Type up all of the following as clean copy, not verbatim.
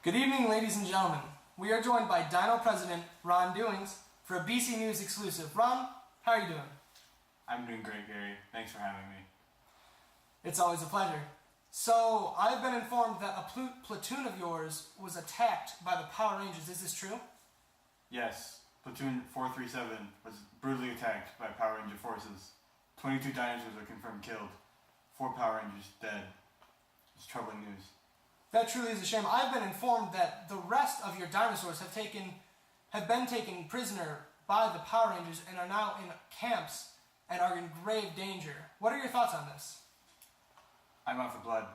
Good evening, ladies and gentlemen. We are joined by Dino President Ron Doings for a BC News exclusive. Ron, how are you doing? I'm doing great, Gary. Thanks for having me. It's always a pleasure. So, I've been informed that a platoon of yours was attacked by the Power Rangers. Is this true? Yes, Platoon 437 was brutally attacked by Power Ranger forces. 22 dinosaurs are confirmed killed. 4 Power Rangers dead. It's troubling news. That truly is a shame. I've been informed that the rest of your dinosaurs have been taken prisoner by the Power Rangers and are now in camps and are in grave danger. What are your thoughts on this? I'm out for blood.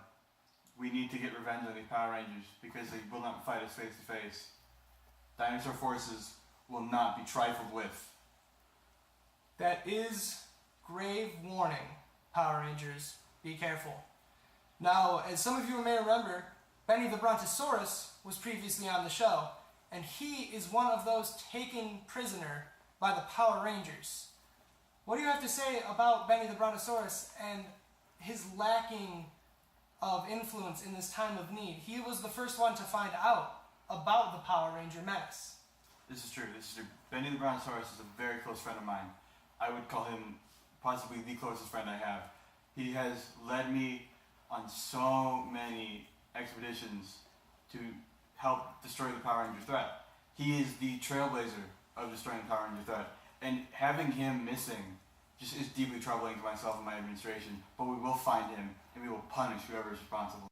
We need to get revenge on these Power Rangers because they will not fight us face to face. Dinosaur forces will not be trifled with. That is grave warning, Power Rangers. Be careful. Now, as some of you may remember, Benny the Brontosaurus was previously on the show, and he is one of those taken prisoner by the Power Rangers. What do you have to say about Benny the Brontosaurus and his lacking of influence in this time of need? He was the first one to find out about the Power Ranger menace. This is true. Benny the Brontosaurus is a very close friend of mine. I would call him possibly the closest friend I have. He has led me on so many expeditions to help destroy the Power Ranger threat. He is the trailblazer of destroying the Power Ranger threat. And having him missing just is deeply troubling to myself and my administration. But we will find him and we will punish whoever is responsible.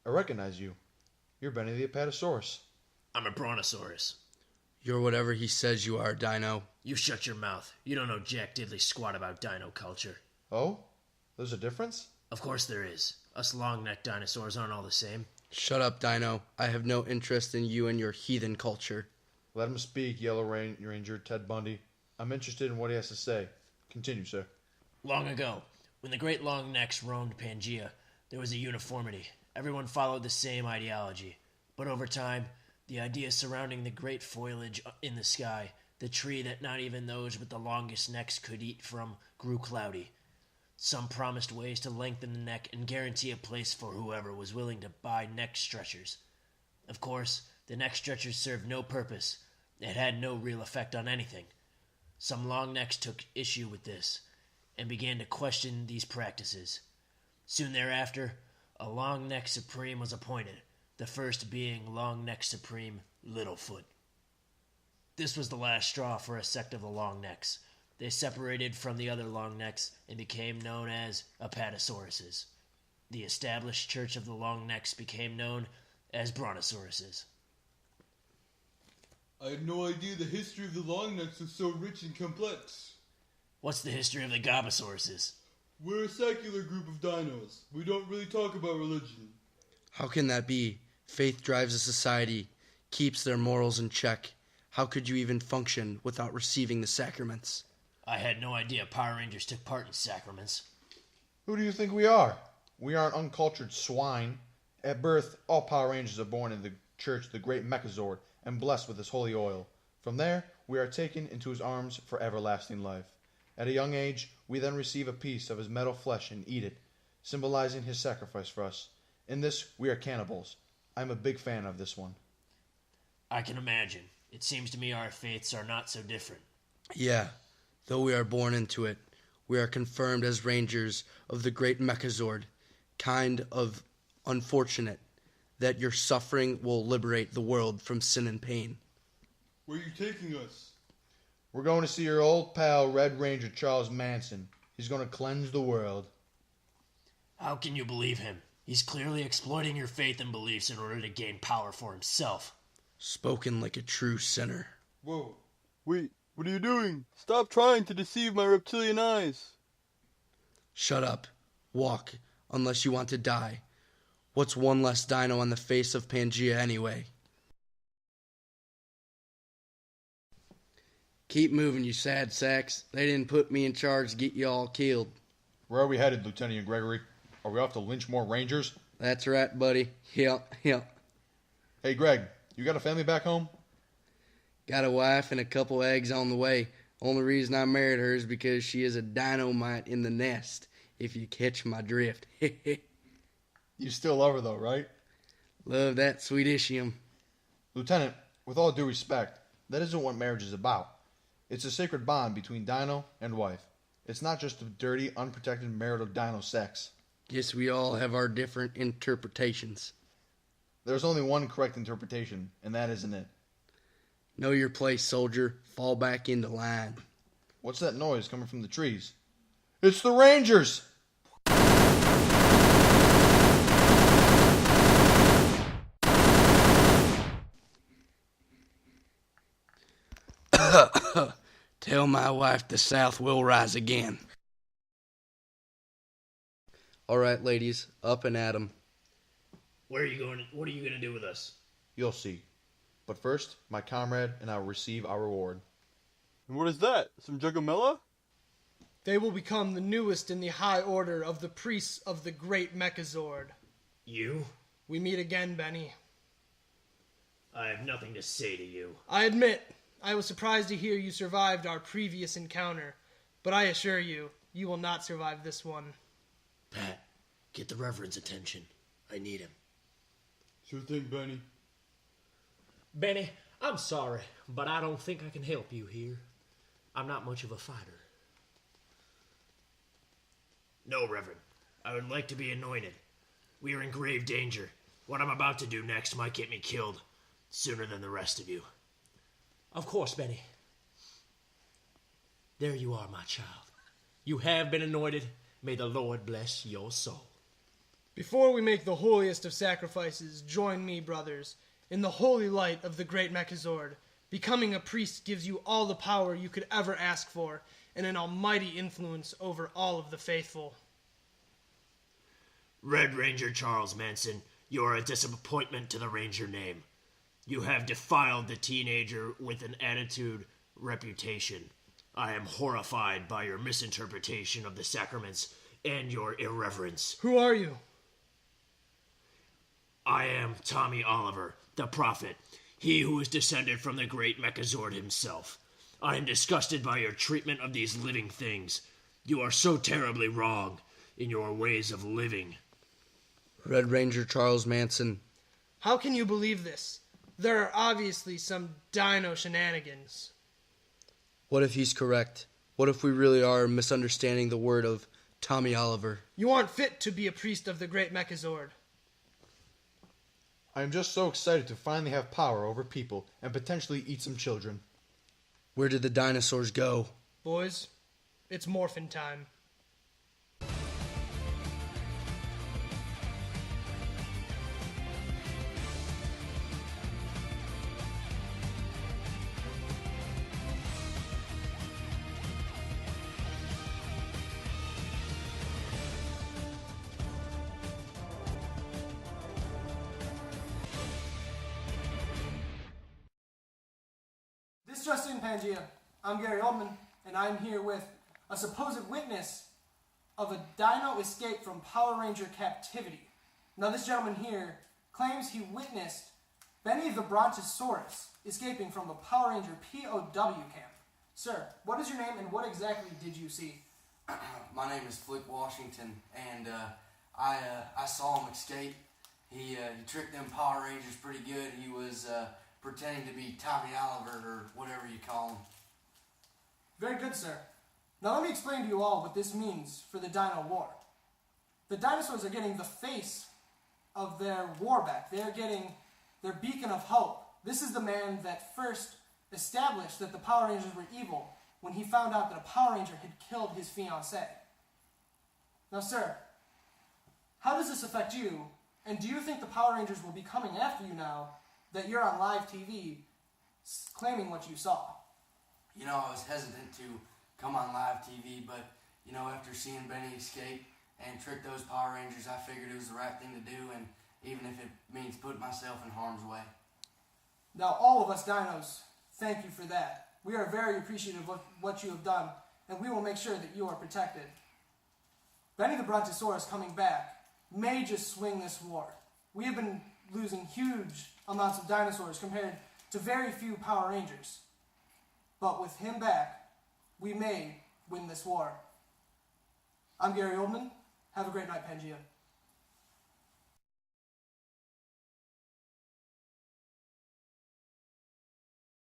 I recognize you. You're Benny the Apatosaurus. I'm a brontosaurus. You're whatever he says you are, Dino. You shut your mouth. You don't know jack diddly squat about dino culture. Oh? There's a difference? Of course there is. Us long-necked dinosaurs aren't all the same. Shut up, Dino. I have no interest in you and your heathen culture. Let him speak, Yellow Ranger Ted Bundy. I'm interested in what he has to say. Continue, sir. Long ago, when the great long necks roamed Pangea, there was a uniformity. Everyone followed the same ideology. But over time, the idea surrounding the great foliage in the sky, the tree that not even those with the longest necks could eat from, grew cloudy. Some promised ways to lengthen the neck and guarantee a place for whoever was willing to buy neck stretchers. Of course, the neck stretchers served no purpose. It had no real effect on anything. Some long necks took issue with this and began to question these practices. Soon thereafter, a long neck supreme was appointed, the first being long neck supreme Littlefoot. This was the last straw for a sect of the long necks. They separated from the other long necks and became known as Apatosauruses. The established church of the long necks became known as Brontosauruses. I had no idea the history of the longnecks was so rich and complex. What's the history of the Gobosauruses? We're a secular group of dinos. We don't really talk about religion. How can that be? Faith drives a society, keeps their morals in check. How could you even function without receiving the sacraments? I had no idea Power Rangers took part in sacraments. Who do you think we are? We aren't uncultured swine. At birth, all Power Rangers are born in the church of the great Mechazord and blessed with his holy oil. From there, we are taken into his arms for everlasting life. At a young age, we then receive a piece of his metal flesh and eat it, symbolizing his sacrifice for us. In this, we are cannibals. I'm a big fan of this one. I can imagine. It seems to me our faiths are not so different. Yeah, though we are born into it, we are confirmed as rangers of the great Mechazord. Kind of unfortunate that your suffering will liberate the world from sin and pain. Where are you taking us? We're going to see your old pal, Red Ranger Charles Manson. He's going to cleanse the world. How can you believe him? He's clearly exploiting your faith and beliefs in order to gain power for himself. Spoken like a true sinner. Whoa. Wait, what are you doing? Stop trying to deceive my reptilian eyes. Shut up. Walk, unless you want to die. What's one less dino on the face of Pangea anyway? Keep moving, you sad sacks. They didn't put me in charge to get you all killed. Where are we headed, Lieutenant Gregory? Are we off to lynch more Rangers? That's right, buddy. Yep. Hey, Greg, you got a family back home? Got a wife and a couple eggs on the way. Only reason I married her is because she is a dynamite in the nest. if you catch my drift. You still love her though, right? Love that sweetitium. Lieutenant, with all due respect, that isn't what marriage is about. It's a sacred bond between dino and wife. It's not just a dirty, unprotected marital dino sex. Guess we all have our different interpretations. There's only one correct interpretation, and that isn't it. Know your place, soldier. Fall back into line. What's that noise coming from the trees? It's the Rangers! Tell my wife the South will rise again. All right, ladies, up and at 'em. Where are you going? What are you going to do with us? You'll see. But first, my comrade and I will receive our reward. And what is that? Some Jugamela? They will become the newest in the high order of the priests of the great Mechazord. You? We meet again, Benny. I have nothing to say to you. I admit, I was surprised to hear you survived our previous encounter, but I assure you, you will not survive this one. Pat, get the Reverend's attention. I need him. Sure thing, Benny. Benny, I'm sorry, but I don't think I can help you here. I'm not much of a fighter. No, Reverend. I would like to be anointed. We are in grave danger. What I'm about to do next might get me killed sooner than the rest of you. Of course, Benny. There you are, my child. You have been anointed. May the Lord bless your soul. Before we make the holiest of sacrifices, join me, brothers, in the holy light of the great Mechazord. Becoming a priest gives you all the power you could ever ask for, and an almighty influence over all of the faithful. Red Ranger Charles Manson, you are a disappointment to the Ranger name. You have defiled the teenager with an attitude reputation. I am horrified by your misinterpretation of the sacraments and your irreverence. Who are you? I am Tommy Oliver, the prophet, he who is descended from the great Mechazord himself. I am disgusted by your treatment of these living things. You are so terribly wrong in your ways of living. Red Ranger Charles Manson. How can you believe this? There are obviously some dino shenanigans. What if he's correct? What if we really are misunderstanding the word of Tommy Oliver? You aren't fit to be a priest of the great Mechazord. I am just so excited to finally have power over people and potentially eat some children. Where did the dinosaurs go? Boys, it's morphin' time. This just in, Pangea. I'm Gary Oldman, and I'm here with a supposed witness of a dino escape from Power Ranger captivity. Now, this gentleman here claims he witnessed Benny the Brontosaurus escaping from a Power Ranger POW camp. Sir, what is your name and what exactly did you see? My name is Flick Washington, and I saw him escape. He tricked them Power Rangers pretty good. He was pretending to be Tommy Oliver or whatever you call him. Very good, sir. Now let me explain to you all what this means for the Dino War. The dinosaurs are getting the face of their war back. They're getting their beacon of hope. This is the man that first established that the Power Rangers were evil when he found out that a Power Ranger had killed his fiancée. Now, sir, how does this affect you? And do you think the Power Rangers will be coming after you now that you're on live TV claiming what you saw? You know, I was hesitant to come on live TV, but, you know, after seeing Benny escape and trick those Power Rangers, I figured it was the right thing to do, and even if it means putting myself in harm's way. Now, all of us dinos, thank you for that. We are very appreciative of what you have done, and we will make sure that you are protected. Benny the Brontosaurus coming back may just swing this war. We have been losing huge amounts of dinosaurs compared to very few Power Rangers. But with him back, we may win this war. I'm Gary Oldman. Have a great night, Pangea.